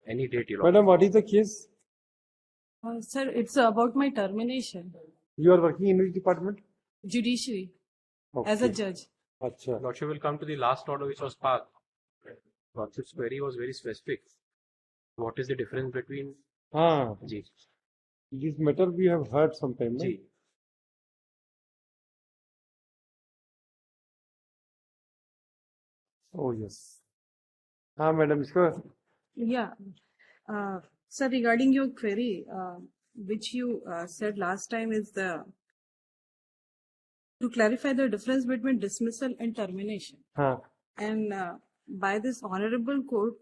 Any date you Madam, what is the case? Sir, it's about my termination. You are working in which department? Judiciary. As a Okay. judge. Acha. Lordship will come to the last order which was passed. Lordship's query was very specific. What is the difference between Ji. This matter we have heard sometime. No? Ji. Oh yes. Madam, sure. Yeah. Sir, regarding your query, which you said last time is to clarify the difference between dismissal and termination. And by this honorable court,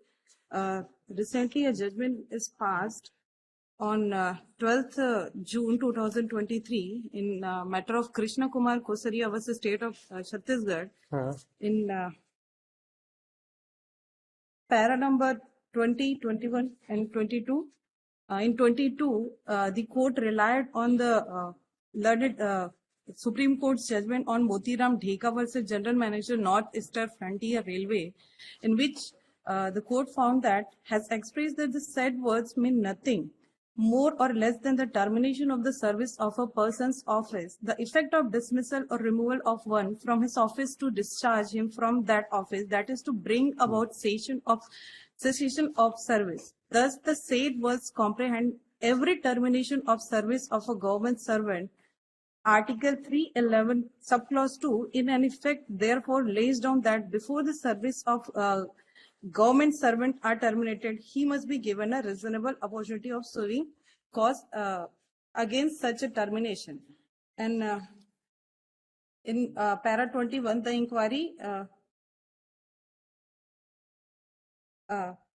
recently a judgment is passed on 12th June 2023 in matter of Krishna Kumar Kosaria versus State of Chhattisgarh in para number 20, 21 and 22. In 22, the court relied on the learned Supreme Court's judgment on Motiram Dheka versus General Manager Northeastern Frontier Railway, in which the court found that has expressed that the said words mean nothing more or less than the termination of the service of a person's office, the effect of dismissal or removal of one from his office to discharge him from that office, that is to bring about cessation of service. Thus, the said words comprehend every termination of service of a government servant. Article 311, subclause 2, in an effect, therefore, lays down that before the service of government servant are terminated, he must be given a reasonable opportunity of suing cause against such a termination. And in para 21, the inquiry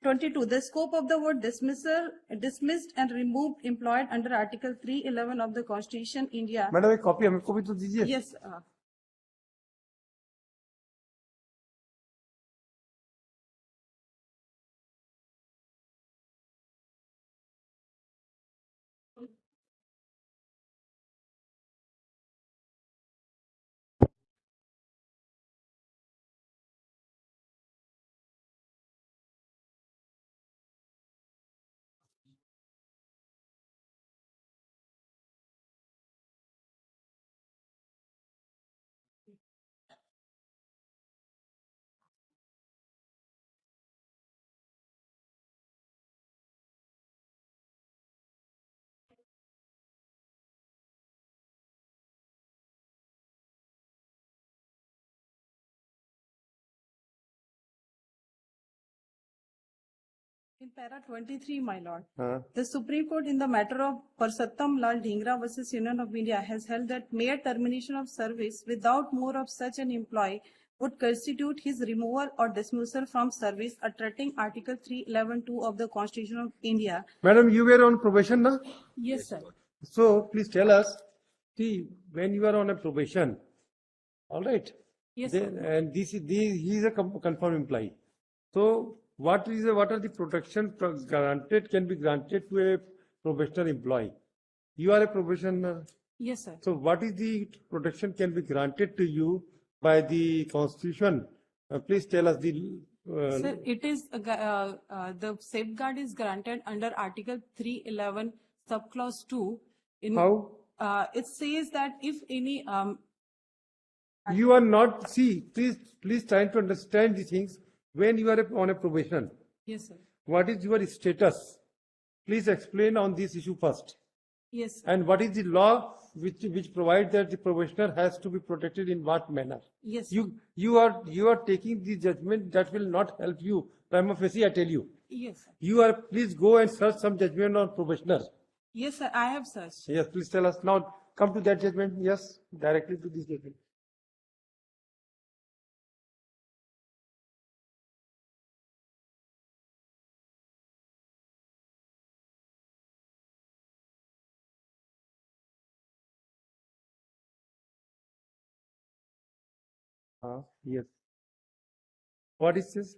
22, the scope of the word dismissed and removed employed under Article 311 of the Constitution, India. Madam, a copy हमको भी तो दीजिए. Yes. In para 23, my lord, the Supreme Court in the matter of Purushottam Lal Dhingra versus Union of India has held that mere termination of service without more of such an employee would constitute his removal or dismissal from service, attracting Article 311(2) of the Constitution of India. Madam, you were on probation, na? Yes, sir. So please tell us, see, when you are on a probation, all right? Yes, then, and he is a confirmed employee. So what are the protection can be granted to a probationary employee? You are a probationer. Yes, sir. So what is the protection can be granted to you by the Constitution? Please tell us the. Sir, it is the safeguard is granted under Article 311, subclause 2. How? It says that if any you are not, see, please try to understand these things. When you are on a probation, yes, sir. What is your status? Please explain on this issue first. Yes, sir. And what is the law which provides that the probationer has to be protected in what manner? Yes, sir. You are taking the judgment that will not help you. Prima facie, I tell you. Yes, sir. You are, please go and search some judgment on probationer. Yes, sir. I have searched. Yes, please tell us. Now come to that judgment. Yes, directly to this judgment. Yes. What is this?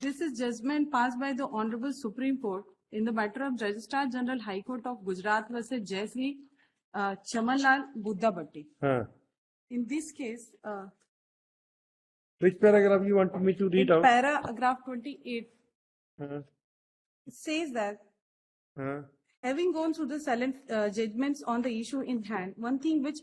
This is judgment passed by the Honorable Supreme Court in the matter of Registrar General High Court of Gujarat versus Jaisri Chamanlal Buddha Bhatti. In this case, which paragraph you want me to read out? Paragraph 28. It says that Uh, having gone through the silent judgments on the issue in hand, one thing which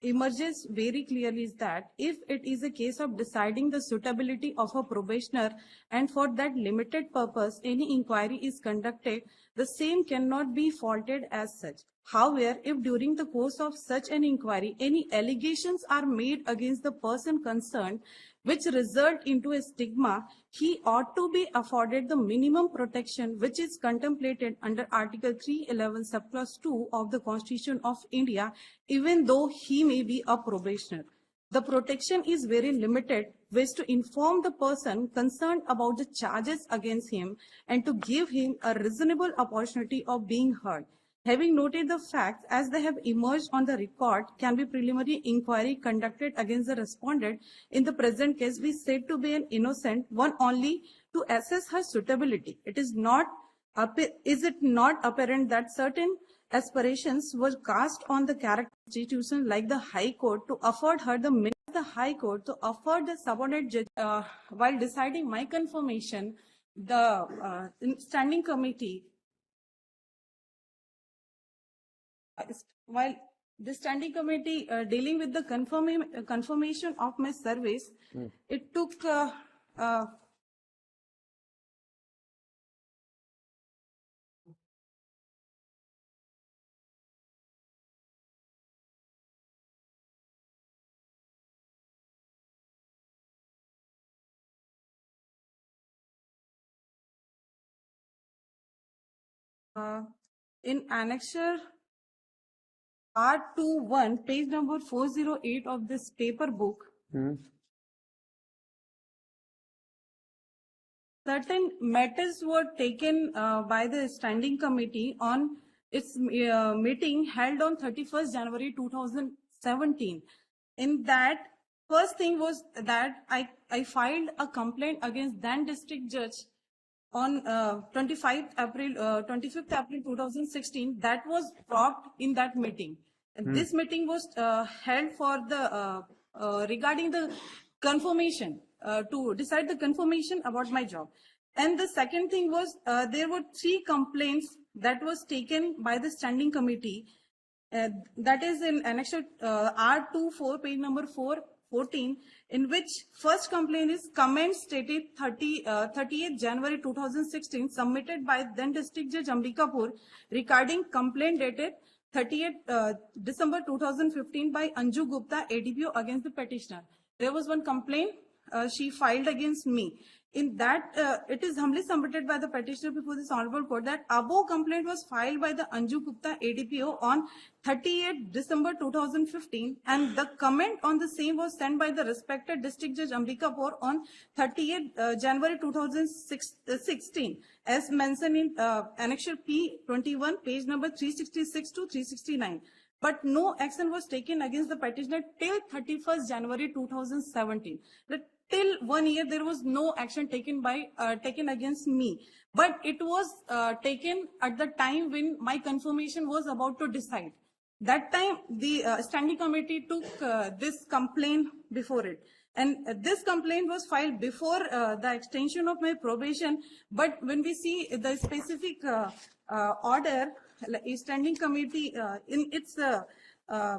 emerges very clearly is that if it is a case of deciding the suitability of a probationer and for that limited purpose any inquiry is conducted, the same cannot be faulted as such. However, if during the course of such an inquiry any allegations are made against the person concerned which result into a stigma, he ought to be afforded the minimum protection which is contemplated under Article 311 subclause 2 of the Constitution of India, even though he may be a probationer. The protection is very limited, which to inform the person concerned about the charges against him and to give him a reasonable opportunity of being heard. Having noted the facts as they have emerged on the record, can be preliminary inquiry conducted against the respondent in the present case be said to be an innocent one only to assess her suitability. Is it not apparent that certain aspirations were cast on the character institution like the High Court to afford her the High Court to afford the subordinate judge while deciding my confirmation, the standing committee while the standing committee dealing with the confirmation of my service, it took in annexure R21, page number 408 of this paper book, certain matters were taken by the standing committee on its meeting held on 31st January 2017. In that, first thing was that I filed a complaint against then district judge on 25th April 2016. That was brought in that meeting. And this meeting was held for the regarding the confirmation to decide the confirmation about my job. And the second thing was there were 3 complaints that was taken by the standing committee. That is in annexure R24, page number 414, in which first complaint is comment stated 30th January 2016 submitted by then District Judge Ambikapur regarding complaint dated 30th December 2015 by Anju Gupta, ADPO, against the petitioner. There was one complaint she filed against me. In that, it is humbly submitted by the petitioner before this honorable court that above complaint was filed by the Anju Gupta, ADPO, on 30th December 2015, and the comment on the same was sent by the respected District Judge Ambikapur on 30th January 2016, as mentioned in annexure P21, page number 366 to 369. But no action was taken against the petitioner till 31st January 2017. Till 1 year, there was no action taken against me. But it was taken at the time when my confirmation was about to decide. That time, the standing committee took this complaint before it. And this complaint was filed before the extension of my probation. But when we see the specific order, standing committee in its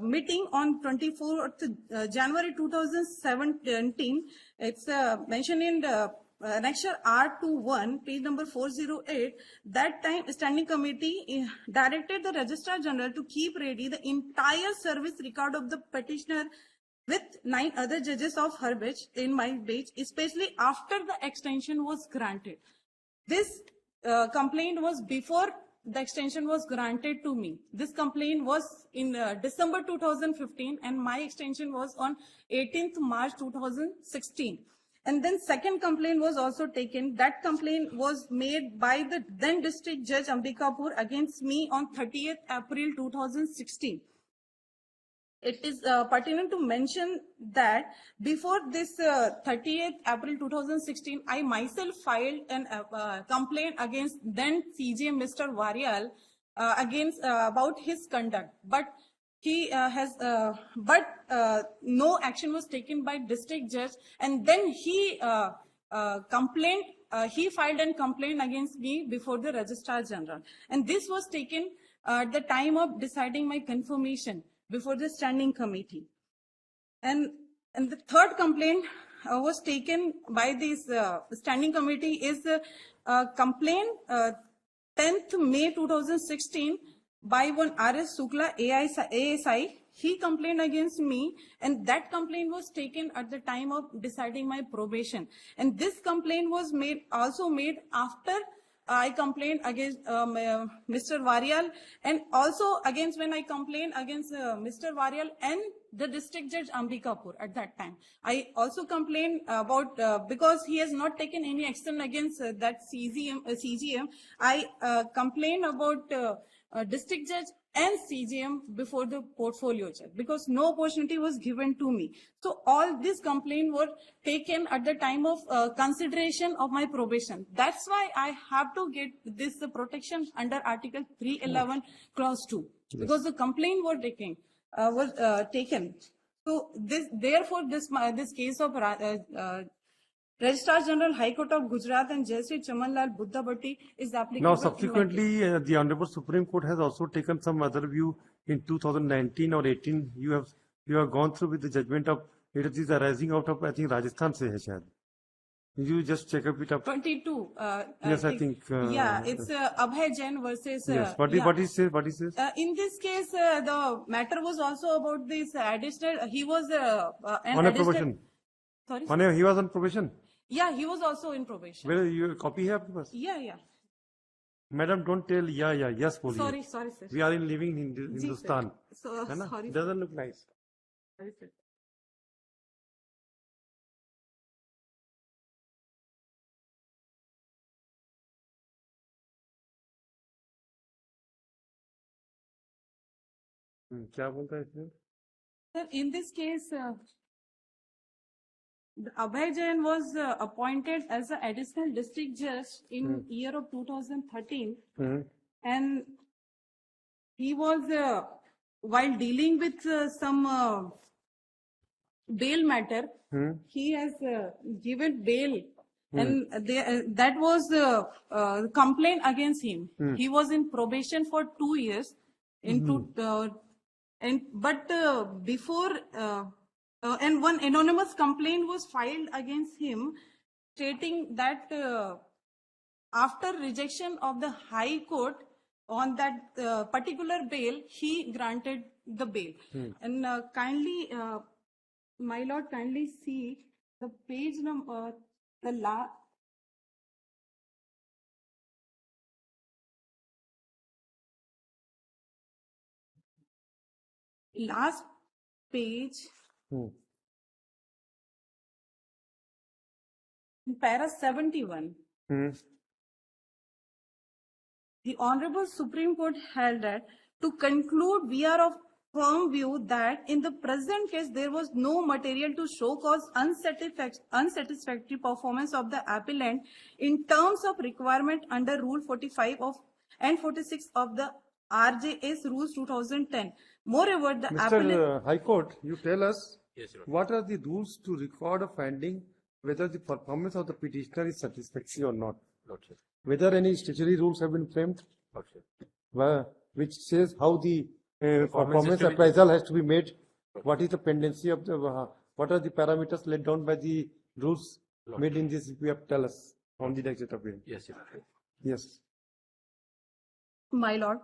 meeting on 24th January 2017, it's mentioned in the annexure R21, page number 408. That time, standing committee directed the Registrar General to keep ready the entire service record of the petitioner with 9 other judges of her bench in my bench, especially after the extension was granted. This complaint was before the extension was granted to me. This complaint was in December 2015 and my extension was on 18th March 2016. And then second complaint was also taken. That complaint was made by the then District Judge Ambikapur against me on 30th April 2016. It is pertinent to mention that before this 30th April 2016, I myself filed a complaint against then CJ Mr. Varial against about his conduct, but he no action was taken by district judge, and then he complained he filed a complaint against me before the Registrar General. And this was taken at the time of deciding my confirmation before the standing committee. And the third complaint was taken by this standing committee is a complaint 10th May 2016 by one R.S. Shukla, ASI. He complained against me, and that complaint was taken at the time of deciding my probation. And this complaint was also made after I complained against Mr. Varial, and also against when I complained against Mr. Varial and the district judge Ambikapur at that time. I also complained about because he has not taken any action against that CGM. I complained about district judge and CGM before the portfolio judge because no opportunity was given to me. So all these complaints were taken at the time of consideration of my probation. That's why I have to get this protection under Article 311 Clause 2 because the complaint were taken. So therefore this case of Registrar General High Court of Gujarat and Jayashree Chamanlal Buddha Bhatti is applicable. Now, subsequently, the Honorable Supreme Court has also taken some other view in 2019 or 18. You have gone through with the judgment of it is arising out of, I think, Rajasthan se hai shayad. You just check up it up. 22. Yes, I think. Yeah, it's Abhay Jain versus. Yes. What he says? What he says? In this case, the matter was also about this additional. He was On a probation. Sorry. He was on probation. Yeah, he was also in probation. Where you copy here, please? Yeah. Madam, don't tell yes, police. Sorry, sir. We are living in Hindustan. So, sorry. Doesn't look nice. Sorry, sir. क्या बोलता है इसमें? Sir, in this case, Abhay Jain was appointed as an additional district judge in year of 2013, and he was while dealing with some bail matter, he has given bail, and that was complaint against him. He was in probation for 2 years, before. And one anonymous complaint was filed against him stating that after rejection of the High Court on that particular bail, he granted the bail. And kindly, my lord, kindly see the page number, last page. In para 71, the Honorable Supreme Court held that to conclude, we are of firm view that in the present case, there was no material to show cause unsatisfactory performance of the appellant in terms of requirement under Rule 45 and 46 of the RJS Rules 2010. Moreover, the Mr. High Court, you tell us what are the rules to record a finding whether the performance of the petitioner is satisfactory or not? Whether any statutory rules have been framed, which says how the performance appraisal has to be made, what is the pendency of the, what are the parameters laid down by the rules made in this, we have to tell us on the next appeal. Yes. My lord,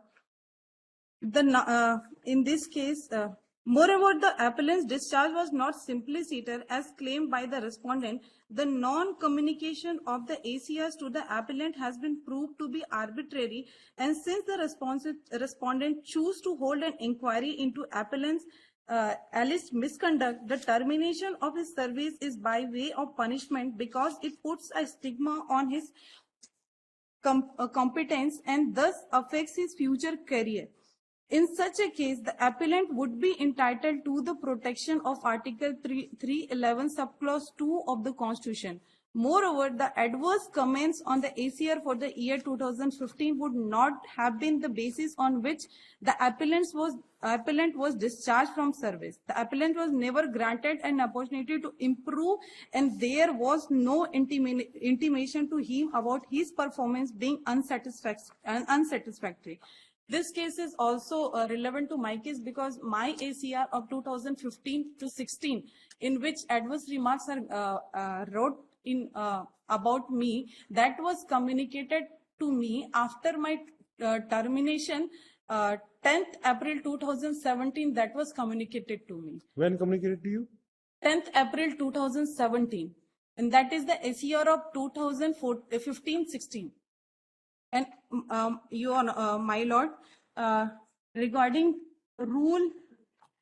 in this case, moreover, the appellant's discharge was not simpliciter as claimed by the respondent. The non-communication of the ACRs to the appellant has been proved to be arbitrary, and since the respondent choose to hold an inquiry into appellant's alleged misconduct, the termination of his service is by way of punishment because it puts a stigma on his competence and thus affects his future career. In such a case, the appellant would be entitled to the protection of Article 311 subclause 2 of the Constitution. Moreover, the adverse comments on the ACR for the year 2015 would not have been the basis on which the appellant was discharged from service. The appellant was never granted an opportunity to improve, and there was no intimation to him about his performance being unsatisfactory. This case is also relevant to my case because my ACR of 2015 to 16, in which adverse remarks are wrote in about me, that was communicated to me after my termination, 10th April 2017. That was communicated to me. When communicated to you? 10th April 2017, and that is the ACR of 2015-16. And my lord, regarding rule,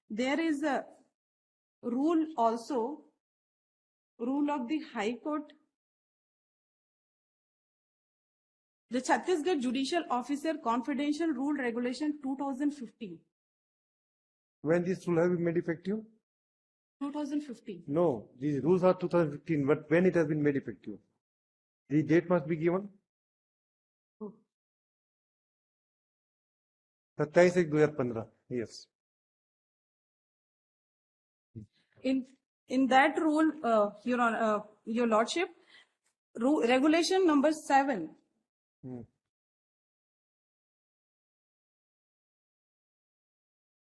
there is a rule also, rule of the High Court. The Chhattisgarh Judicial Officer Confidential Rule Regulation 2015. When this rule have been made effective? 2015. No, these rules are 2015, but when it has been made effective? The date must be given. 27/1/2015. Yes. In that rule, your lordship, regulation number 7.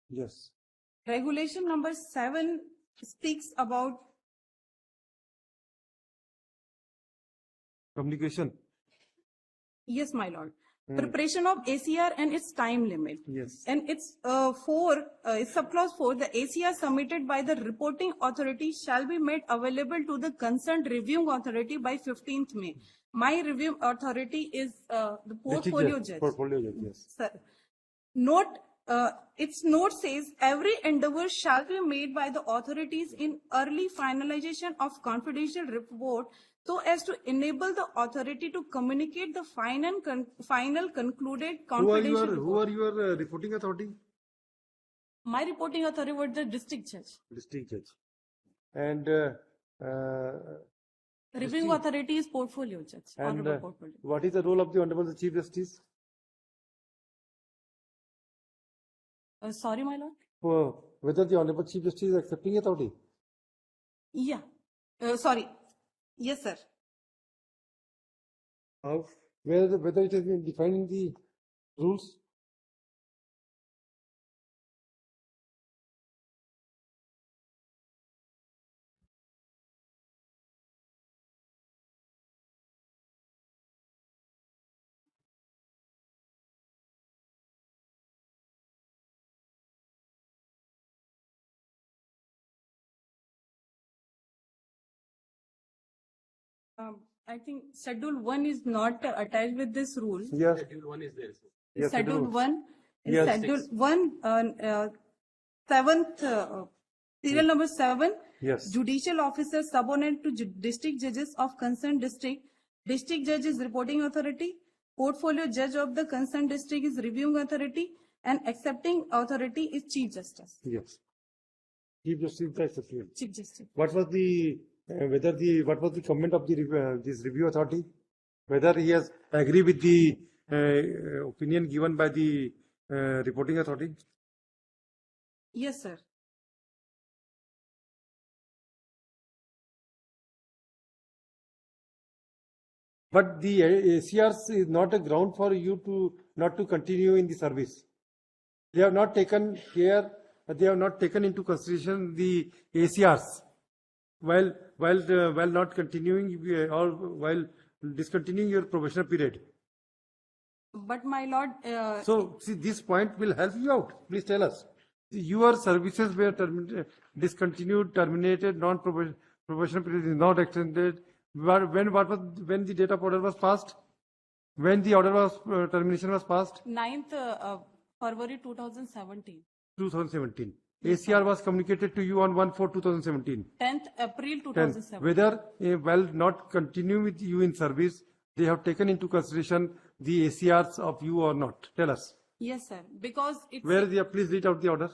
Yes. Regulation number 7 speaks about Communication. yes, my lord. Preparation of ACR and its time limit. Yes. And it's subclause 4, the ACR submitted by the reporting authority shall be made available to the concerned reviewing authority by 15th May. My review authority is the portfolio judge. Portfolio judge, yes. Sir, note, its note says every endeavor shall be made by the authorities in early finalization of confidential report so as to enable the authority to communicate the final concluded confidential report. Who are your reporting authority? My reporting authority was the district judge. District judge. And Reviewing authority is portfolio judge. Honorable portfolio. what is the role of the Honorable Chief Justice? Sorry, my lord. Whether the Honorable Chief Justice is accepting authority? Yeah. Sorry. Yes, sir. How? Whether it has been defined in the rules? I think Schedule 1 is not attached with this rule. Yes. Schedule 1 is there. Sir. Yes, Schedule 1. Yes. Schedule 1, 7th, serial number 7. Yes. Judicial officer subordinate to district judges of concerned district. District judge is reporting authority. Portfolio judge of the concerned district is reviewing authority. And accepting authority is Chief Justice. Yes. Chief Justice is accepting. Chief Justice. What was the what was the comment of the this review authority? Whether he has agreed with the opinion given by the reporting authority? Yes, sir. But the ACRs is not a ground for you to not to continue in the service. They have not taken care. They have not taken into consideration the ACRs while not continuing or while discontinuing your probationary period. But my lord, So see, this point will help you out. Please tell us. Your services were discontinued, terminated, non-probationary period is not extended. When the date of order was passed? When the order was termination was passed? 9th February 2017. 2017. ACR was communicated to you on 1/4/2017. 10th April 10. 2017. Whether while not continuing with you in service, they have taken into consideration the ACRs of you or not. Tell us. Yes, sir. Because it's Where is the, please read out the order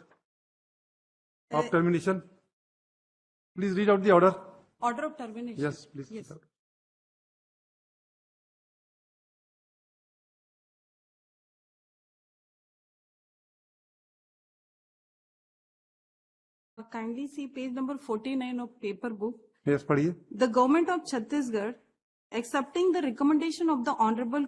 of termination. Please read out the order. order of termination. Yes, please. Yes. Kindly see page number 49 of paper book. Yes, पढ़िए. The government of Chhattisgarh, accepting the recommendation of the Honorable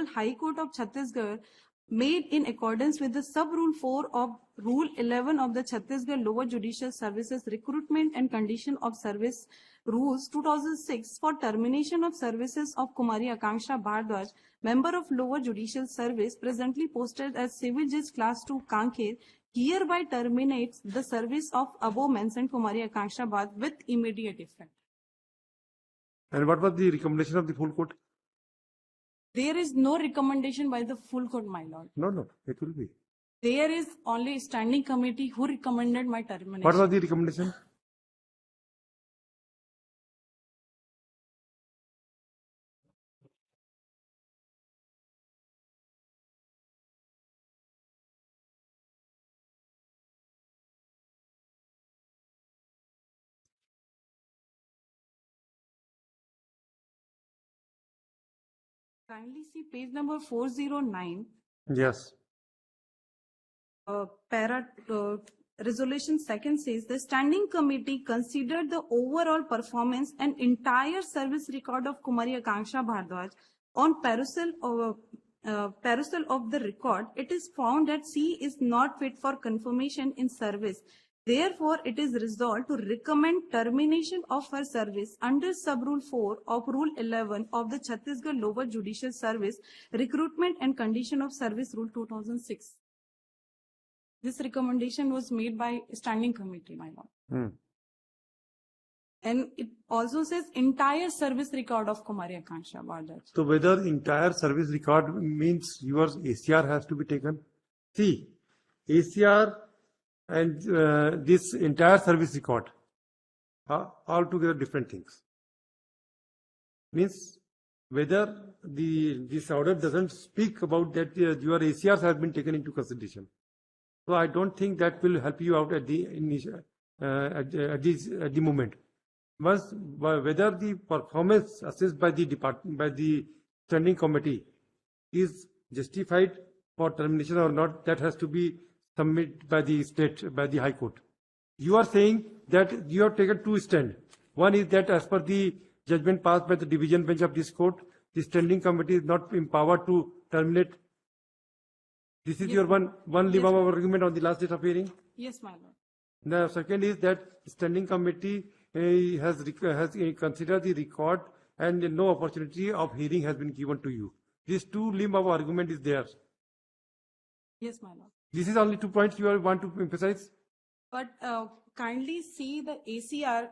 High Court of Chhattisgarh, made in accordance with the sub-rule 4 of Rule 11 of the Chhattisgarh Lower Judicial Services Recruitment and Condition of Service Rules 2006 for termination of services of Kumari Akanksha Bhardwaj, member of Lower Judicial Service, presently posted as Civil Judge Class 2 Kanker, hereby terminates the service of above mentioned Kumari Akanksha Bhardwaj with immediate effect. And what was the recommendation of the full court? There is no recommendation by the full court, my lord. No, it will be. There is only standing committee who recommended my termination. What was the recommendation? Kindly see page number 409. Yes. Resolution second says the standing committee considered the overall performance and entire service record of Kumari Akanksha Bhardwaj on perusal of the record. It is found that she is not fit for confirmation in service. Therefore, it is resolved to recommend termination of her service under sub-rule 4 of Rule 11 of the Chhattisgarh Lower Judicial Service Recruitment and Condition of Service Rule 2006. This recommendation was made by standing committee, my lord. And it also says entire service record of Kumari Akanksha Bhardwaj. So whether entire service record means your ACR has to be taken? See, ACR and this entire service record are altogether different things. Means whether this order doesn't speak about that your ACRs have been taken into consideration. So I don't think that will help you out at the initial at the moment. Once whether the performance assessed by the standing committee is justified for termination or not, that has to be submitted by the High Court. You are saying that you have taken two stands. One is that as per the judgment passed by the division bench of this court, the standing committee is not empowered to terminate. This is your one limb of argument on the last date of hearing. Yes, my lord. The second is that standing committee has considered the record and no opportunity of hearing has been given to you. These two limb of argument is there. Yes, my lord. This is only 2 points you want to emphasize. But kindly see the ACR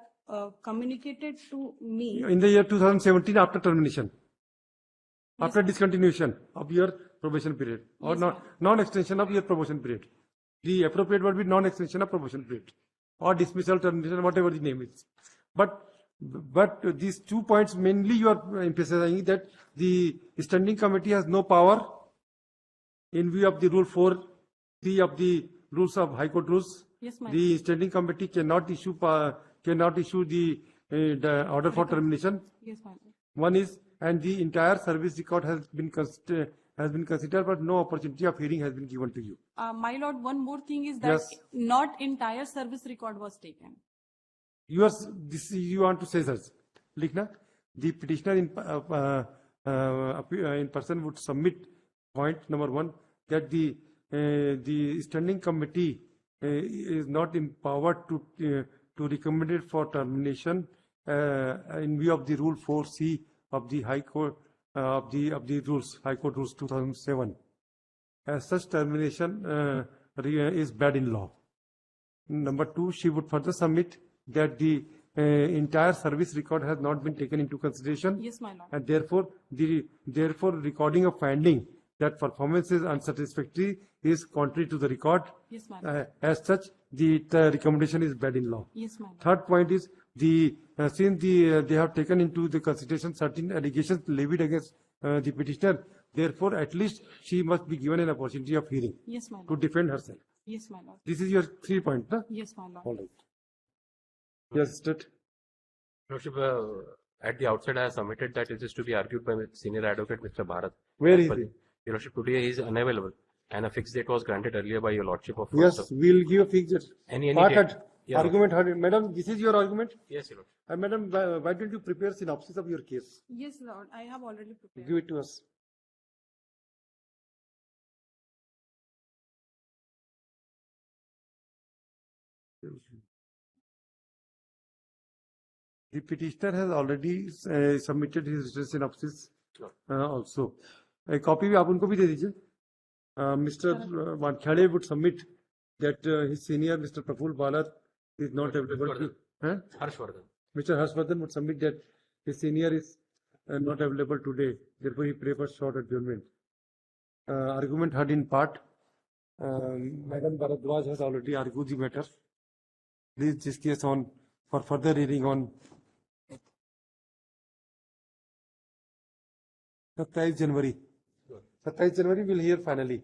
communicated to me. In the year 2017 after termination, after discontinuation of your probation period or non-extension of your probation period. The appropriate word would be non-extension of probation period or dismissal, termination, whatever the name is. But these 2 points mainly you are emphasizing that the standing committee has no power in view of the rule 4(3) of the rules of High Court rules. Yes, ma'am. The standing committee cannot issue the order for termination. Yes, ma'am. One is, and the entire service record has been considered, but no opportunity of hearing has been given to you. My lord, one more thing is that Yes. not entire service record was taken. You want to say such. Likhna, the petitioner in person would submit point number 1 that the standing committee is not empowered to recommend it for termination in view of the rule 4(c) of the High Court of the rules, High Court rules 2007. As such, termination is bad in law. Number 2, she would further submit that the entire service record has not been taken into consideration. Yes, my lord. And therefore recording of finding that performance is unsatisfactory is contrary to the record. Yes, my lord. As such, the recommendation is bad in law. Yes, my lord. Third point is since they have taken into the consideration certain allegations levied against the petitioner, therefore at least she must be given an opportunity of hearing Yes, my to lord. defend herself. Yes, my lord. This is your 3 points, huh? Yes, my lord. All right. Yes, State. Lordship, at the outset, I have submitted that it is to be argued by senior advocate Mr. Bharat. Where is he? Your Lordship, today he is unavailable. And a fixed date was granted earlier by your lordship of Yes, we'll give a fixed date. Any Part date? heard. Yeah. Argument heard. Madam, this is your argument? Yes, your lordship. Madam, why don't you prepare synopsis of your case? Yes, Lord, I have already prepared. Give it to us. The petitioner has already submitted his written synopsis also. A copy भी आप उनको भी दे दीजिए. Mr. Wankhede would submit that his senior, Mr. Praful Balar, is not available. Harshvardhan. Mr. Harshvardhan would submit that his senior is not available today. Therefore, he prefers short adjournment. Argument heard in part. Madam Bharadwaj has already argued the matter. Please this case on for further hearing on 27 January. 27 January will hear finally.